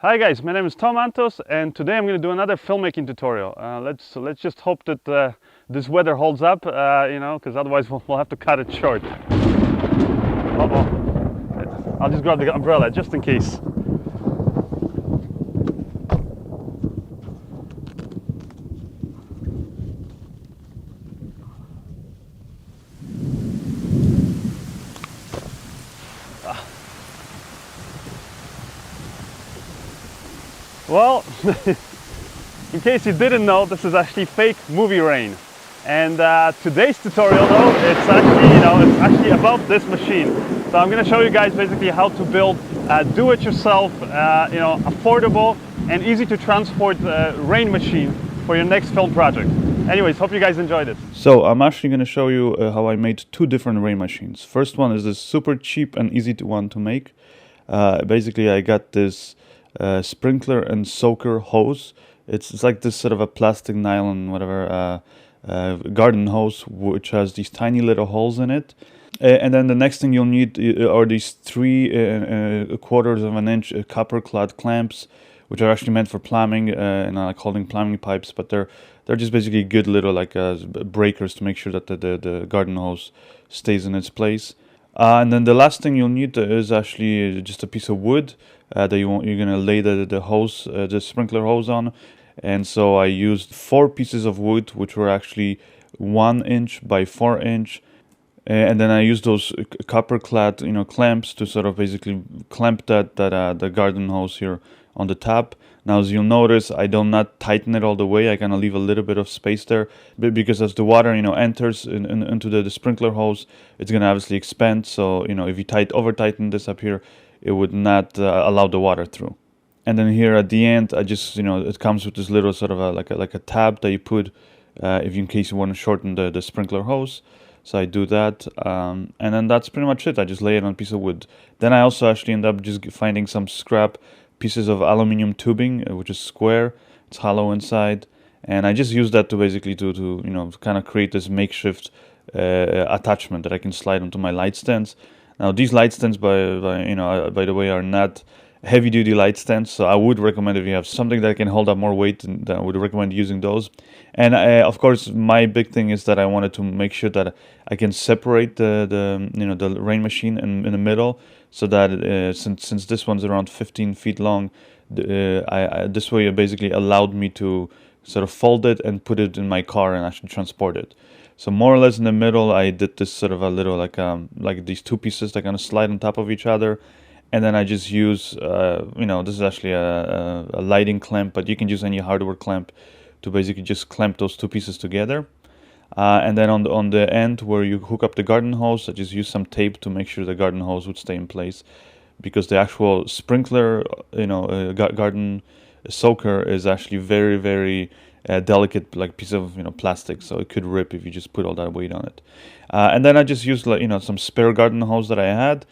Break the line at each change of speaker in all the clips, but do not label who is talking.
Hi guys, my name is Tom Antos, and today I'm going to do another filmmaking tutorial. Let's just hope that this weather holds up, because otherwise we'll have to cut it short. Uh-oh. I'll just grab the umbrella just in case. Well, in case you didn't know, this is actually fake movie rain. And today's tutorial, though, it's actually about this machine. So I'm going to show you guys basically how to build do-it-yourself, affordable and easy to transport rain machine for your next film project. Anyways, hope you guys enjoyed it.
So I'm actually going to show you how I made two different rain machines. First one is this super cheap and easy one to make. Basically, I got this sprinkler and soaker hose. It's like this sort of a plastic nylon, whatever, garden hose, which has these tiny little holes in it. And then the next thing you'll need are these 3/4 of an inch copper clad clamps, which are actually meant for plumbing, and I call them plumbing pipes, but they're just basically good little breakers to make sure that the garden hose stays in its place. And then the last thing you'll need is actually just a piece of wood that you're gonna lay the hose, the sprinkler hose on. And so I used 4 pieces of wood, which were actually 1 inch by 4 inch. And then I used those copper clad, clamps to sort of basically clamp the garden hose here on the top. Now, as you'll notice, I do not tighten it all the way. I kind of leave a little bit of space there, because as the water, enters into the sprinkler hose, it's going to obviously expand. So, if you over tighten this up here, it would not allow the water through. And then here at the end, I just, it comes with this little sort of like a tab that you put in case you want to shorten the sprinkler hose. So I do that, and then that's pretty much it. I just lay it on a piece of wood. Then I also actually end up just finding some scrap pieces of aluminum tubing, which is square. It's hollow inside, and I just use that to basically to kind of create this makeshift attachment that I can slide onto my light stands. Now these light stands, by the way, are not heavy-duty light stands, so I would recommend, if you have something that can hold up more weight, then I would recommend using those. And of course, my big thing is that I wanted to make sure that I can separate the rain machine in the middle, so that since this one's around 15 feet long, this way it basically allowed me to sort of fold it and put it in my car and actually transport it. So more or less in the middle, I did this sort of a little like these 2 pieces that kind of slide on top of each other. And then I just use, this is actually a lighting clamp, but you can use any hardware clamp to basically just clamp those 2 pieces together. And then on the end where you hook up the garden hose, I just use some tape to make sure the garden hose would stay in place, because the actual sprinkler, garden soaker is actually very, very delicate, like piece of plastic, so it could rip if you just put all that weight on it. And then I just used some spare garden hose that I had,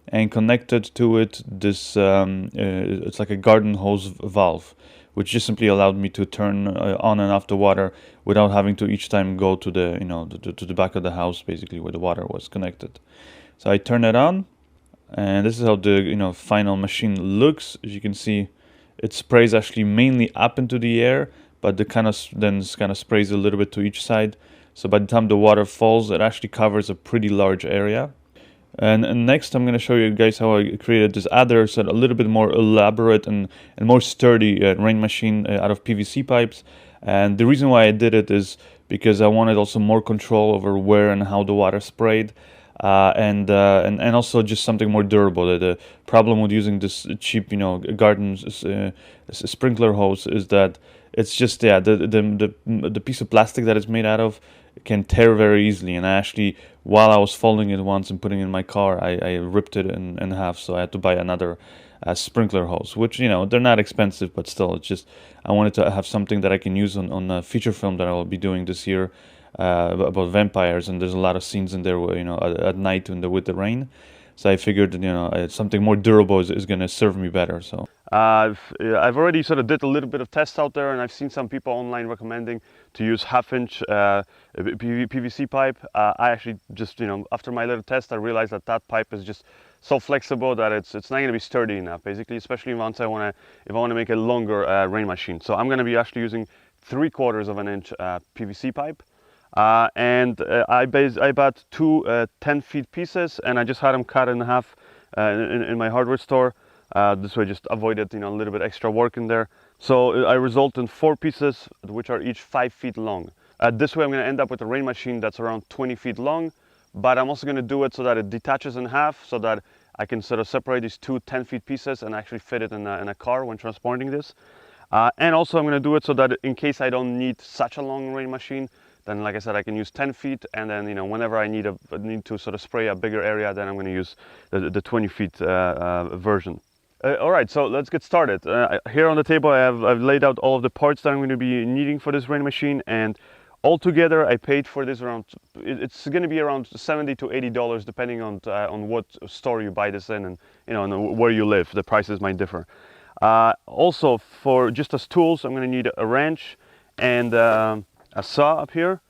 and connected to it this it's like a garden hose valve, which just simply allowed me to turn on and off the water without having to each time go to the to the back of the house, basically where the water was connected. So I turn it on, and this is how the final machine looks. As you can see, it sprays actually mainly up into the air, but the kind of sprays a little bit to each side. So by the time the water falls, it actually covers a pretty large area. And next, I'm going to show you guys how I created this other, a little bit more elaborate and more sturdy rain machine out of PVC pipes. And the reason why I did it is because I wanted also more control over where and how the water sprayed, and also just something more durable. The problem with using this cheap, garden sprinkler hose is that it's just the piece of plastic that it's made out of can tear very easily. And I actually, while I was folding it once and putting it in my car, I ripped it in half, so I had to buy another sprinkler hose, which they're not expensive, but still, it's just I wanted to have something that I can use on a feature film that I will be doing this year about vampires, and there's a lot of scenes in there where at night with the rain. So I figured something more durable is going to serve me better. So
I've already sort of did a little bit of tests out there, and I've seen some people online recommending to use 1/2 inch PVC pipe. I actually just after my little test, I realized that pipe is just so flexible that it's not going to be sturdy enough, basically, especially once if I want to make a longer rain machine. So I'm going to be actually using 3/4 of an inch PVC pipe. I bought two 10-feet pieces, and I just had them cut in half in my hardware store. This way, just avoided a little bit extra work in there. So I result in 4 pieces, which are each 5 feet long. This way, I'm going to end up with a rain machine that's around 20 feet long. But I'm also going to do it so that it detaches in half, so that I can sort of separate these two 10-feet pieces and actually fit it in a car when transporting this. And also, I'm going to do it so that in case I don't need such a long rain machine, then, like I said, I can use 10 feet, and then whenever I need to sort of spray a bigger area, then I'm going to use the 20 feet version. All right, so let's get started. Here on the table, I've laid out all of the parts that I'm going to be needing for this rain machine, and altogether, I paid for this it's going to be around $70 to $80, depending on what store you buy this in, and and where you live. The prices might differ. Also, for just as tools, I'm going to need a wrench and a saw up here,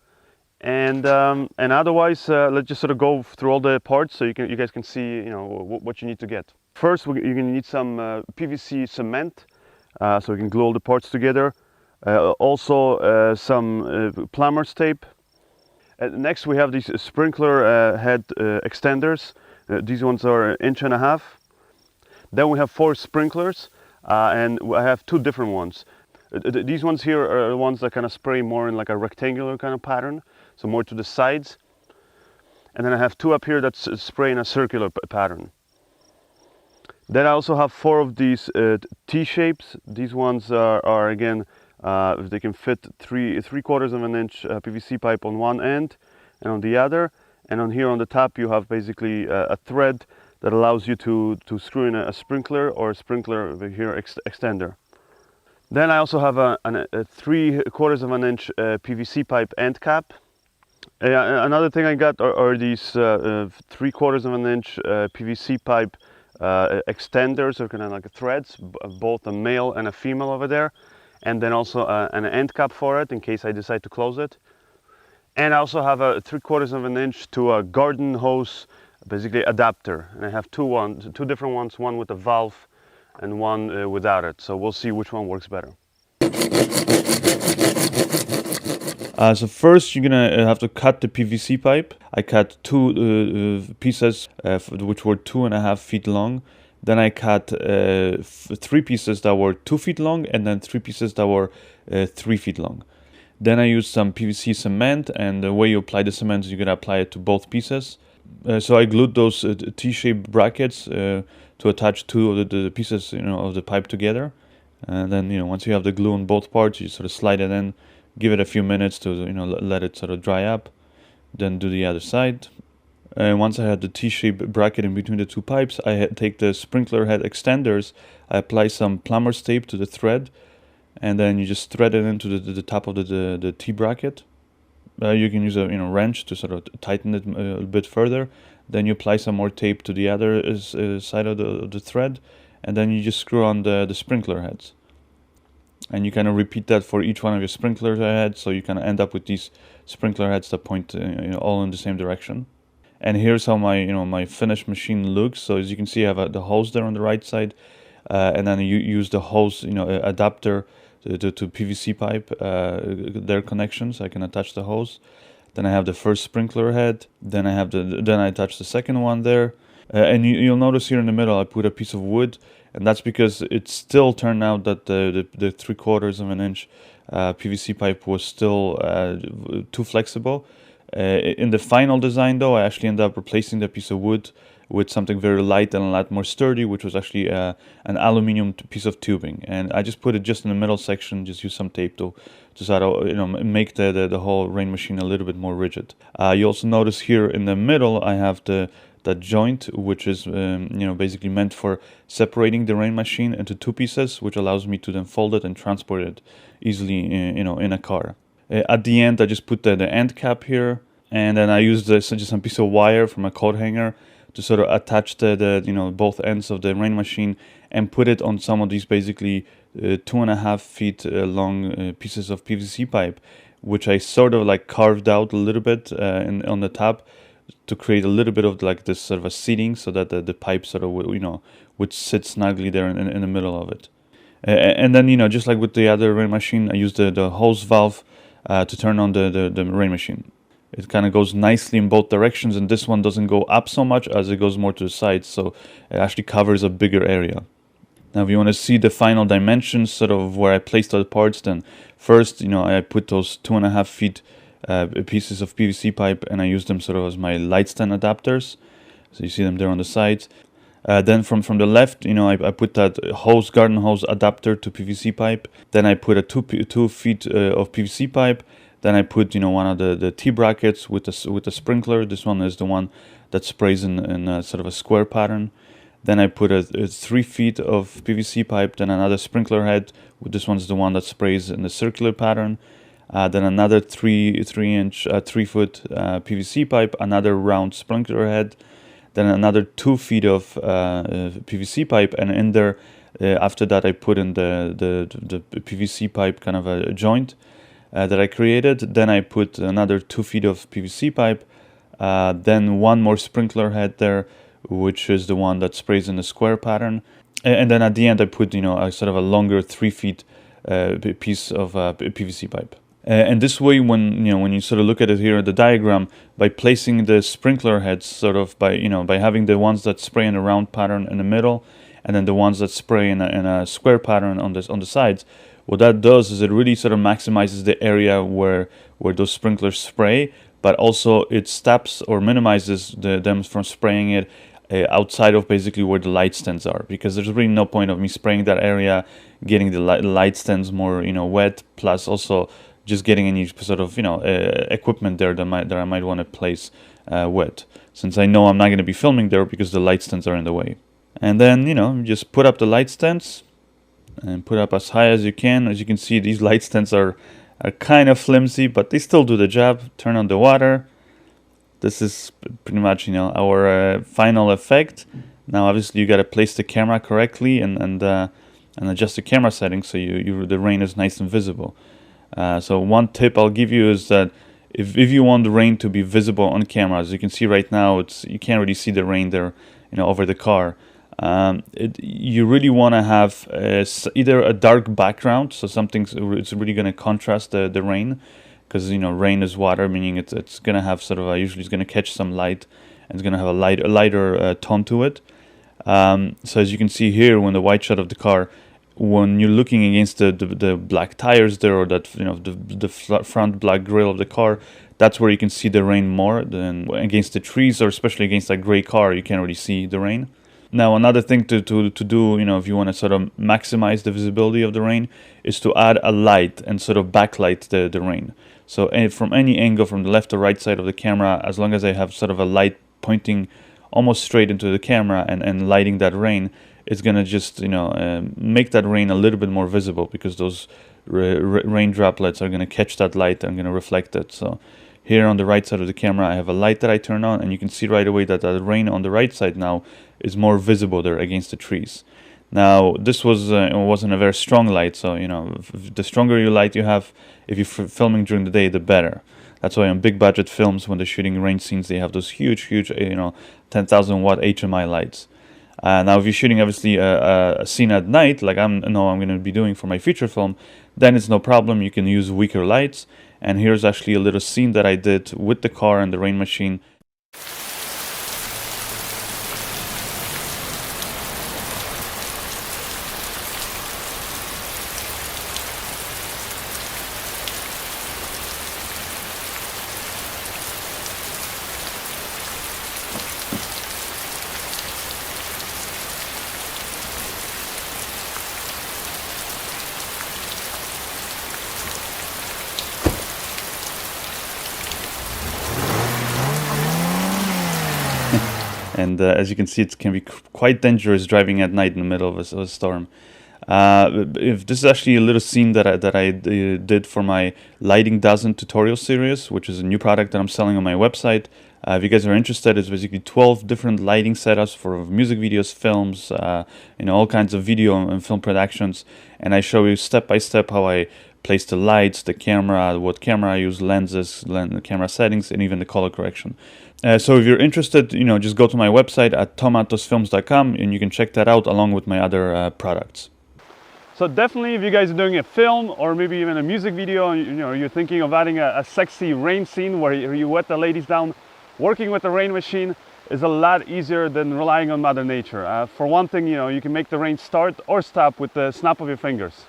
and otherwise, let's just sort of go through all the parts so you guys can see what you need to get. First, you're going to need some PVC cement, so we can glue all the parts together. Also, some plumber's tape. Next, we have these sprinkler head extenders. These ones are 1.5 inches. Then we have 4 sprinklers, and I have 2 different ones. These ones here are the ones that kind of spray more in like a rectangular kind of pattern, so more to the sides. And then I have 2 up here that spray in a circular pattern. Then I also have 4 of these T-shapes. These ones are again, they can fit 3/4 of an inch PVC pipe on one end and on the other. And on here on the top, you have basically a thread that allows you to screw in a sprinkler or a sprinkler over here extender. Then I also have a 3/4 of an inch PVC pipe end cap. Another thing I got are these 3/4 of an inch PVC pipe extenders, or kind of like threads, both a male and a female over there, and then also an end cap for it in case I decide to close it. And I also have a 3/4 of an inch to a garden hose, basically adapter, and I have two different ones, one with a valve and one without it. So we'll see which one works better.
So first, you're gonna have to cut the PVC pipe. I cut 2 pieces which were 2.5 feet long. Then I cut 3 pieces that were 2 feet long, and then 3 pieces that were 3 feet long. Then I used some PVC cement, and the way you apply the cement is you're gonna apply it to both pieces. So I glued those T-shaped brackets to attach 2 of the pieces, of the pipe together. And then, once you have the glue on both parts, you sort of slide it in, give it a few minutes to, let it sort of dry up. Then do the other side. And once I had the T-shaped bracket in between the 2 pipes, I take the sprinkler head extenders, I apply some plumber's tape to the thread, and then you just thread it into the top of the T bracket. You can use a wrench to sort of tighten it a bit further. Then you apply some more tape to the other side of the thread, and then you just screw on the sprinkler heads. And you kind of repeat that for each one of your sprinkler heads, so you kind of end up with these sprinkler heads that point all in the same direction. And here's how my finished machine looks. So as you can see, I have the hose there on the right side, and then you use the hose adapter to PVC pipe, their connections. I can attach the hose. Then I have the first sprinkler head. Then I attach the second one there. And you'll notice here in the middle, I put a piece of wood, and that's because it still turned out that the 3/4 of an inch PVC pipe was still too flexible. In the final design, though, I actually ended up replacing the piece of wood with something very light and a lot more sturdy, which was actually an aluminum piece of tubing. And I just put it just in the middle section, just use some tape to sort of make the whole rain machine a little bit more rigid. You also notice here in the middle, I have the joint, which is basically meant for separating the rain machine into 2 pieces, which allows me to then fold it and transport it easily in a car. At the end, I just put the end cap here, and then I used just some piece of wire from a coat hanger to sort of attach the both ends of the rain machine and put it on some of these basically 2.5 feet long pieces of PVC pipe, which I sort of like carved out a little bit on the top, to create a little bit of like this sort of a seating, so that the pipe sort of would sit snugly there in the middle of it. And then just like with the other rain machine, I use the hose valve to turn on the rain machine. It kind of goes nicely in both directions, and this one doesn't go up so much as it goes more to the sides, so it actually covers a bigger area. Now if you want to see the final dimensions, sort of where I placed all the parts, then first I put those 2.5 feet pieces of PVC pipe, and I use them sort of as my light stand adapters, so you see them there on the sides. Then from the left, I put that garden hose adapter to PVC pipe. Then I put a 2 feet of PVC pipe. Then I put one of the T brackets with a sprinkler. This one is the one that sprays in a sort of a square pattern. Then I put a 3 feet of PVC pipe. Then another sprinkler head. This one's the one that sprays in the circular pattern. Then another 3 foot PVC pipe. Another round sprinkler head. Then another 2 feet of PVC pipe, and in there, after that, I put in the PVC pipe kind of a joint that I created. Then I put another 2 feet of PVC pipe, then one more sprinkler head there, which is the one that sprays in the square pattern, and then at the end I put a sort of a longer 3 feet piece of PVC pipe. And this way, when you sort of look at it here at the diagram, by placing the sprinkler heads sort of by having the ones that spray in a round pattern in the middle, and then the ones that spray in a square pattern on the sides, what that does is it really sort of maximizes the area where those sprinklers spray, but also it stops or minimizes them from spraying it outside of basically where the light stands are, because there's really no point of me spraying that area, getting the light stands more wet, plus also just getting any sort of equipment there that I might want to place wet, since I know I'm not going to be filming there because the light stands are in the way. And then just put up the light stands and put up as high as you can. As you can see, these light stands are kind of flimsy, but they still do the job. Turn on the water. This is pretty much our final effect. Now obviously you got to place the camera correctly and adjust the camera settings so the rain is nice and visible. So one tip I'll give you is that if you want the rain to be visible on camera, as you can see right now, you can't really see the rain there, over the car. You really want to have either a dark background, so it's really going to contrast the rain, because rain is water, meaning it's going to have sort of usually it's going to catch some light, and it's going to have a lighter tone to it. So as you can see here, when the wide shot of the car, when you're looking against the black tires there, or that the front black grille of the car, that's where you can see the rain more than against the trees, or especially against that gray car, you can't really see the rain. Now another thing to do, if you want to sort of maximize the visibility of the rain, is to add a light and sort of backlight the rain. So from any angle, from the left or right side of the camera, as long as I have sort of a light pointing almost straight into the camera and lighting that rain, it's going to just make that rain a little bit more visible, because those rain droplets are going to catch that light and going to reflect it. So here on the right side of the camera, I have a light that I turn on, and you can see right away that the rain on the right side now is more visible there against the trees. Now this wasn't a very strong light, so the stronger light you have, if you're filming during the day, the better. That's why on big budget films, when they're shooting rain scenes, they have those huge 10,000 watt HMI lights. Now if you're shooting obviously a scene at night, like I'm going to be doing for my feature film, then it's no problem. You can use weaker lights. And here's actually a little scene that I did with the car and the rain machine. And as you can see, it can be quite dangerous driving at night in the middle of a storm. If this is actually a little scene that I did for my Lighting Dozen tutorial series, which is a new product that I'm selling on my website. If you guys are interested, it's basically 12 different lighting setups for music videos, films, all kinds of video and film productions. And I show you step by step how I place the lights, the camera, what camera I use, lenses, camera settings, and even the color correction. So if you're interested, just go to my website at tomatosfilms.com and you can check that out along with my other products.
So definitely, if you guys are doing a film or maybe even a music video, and you're thinking of adding a sexy rain scene where you wet the ladies down, working with a rain machine is a lot easier than relying on Mother Nature. For one thing, you can make the rain start or stop with the snap of your fingers.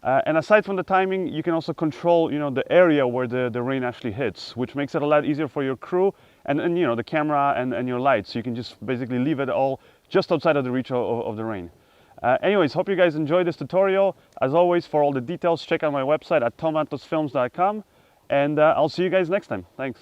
And aside from the timing, you can also control, the area where the rain actually hits, which makes it a lot easier for your crew and the camera and your lights. So you can just basically leave it all just outside of the reach of the rain. Anyways, hope you guys enjoyed this tutorial. As always, for all the details, check out my website at tomatosfilms.com, and I'll see you guys next time. Thanks.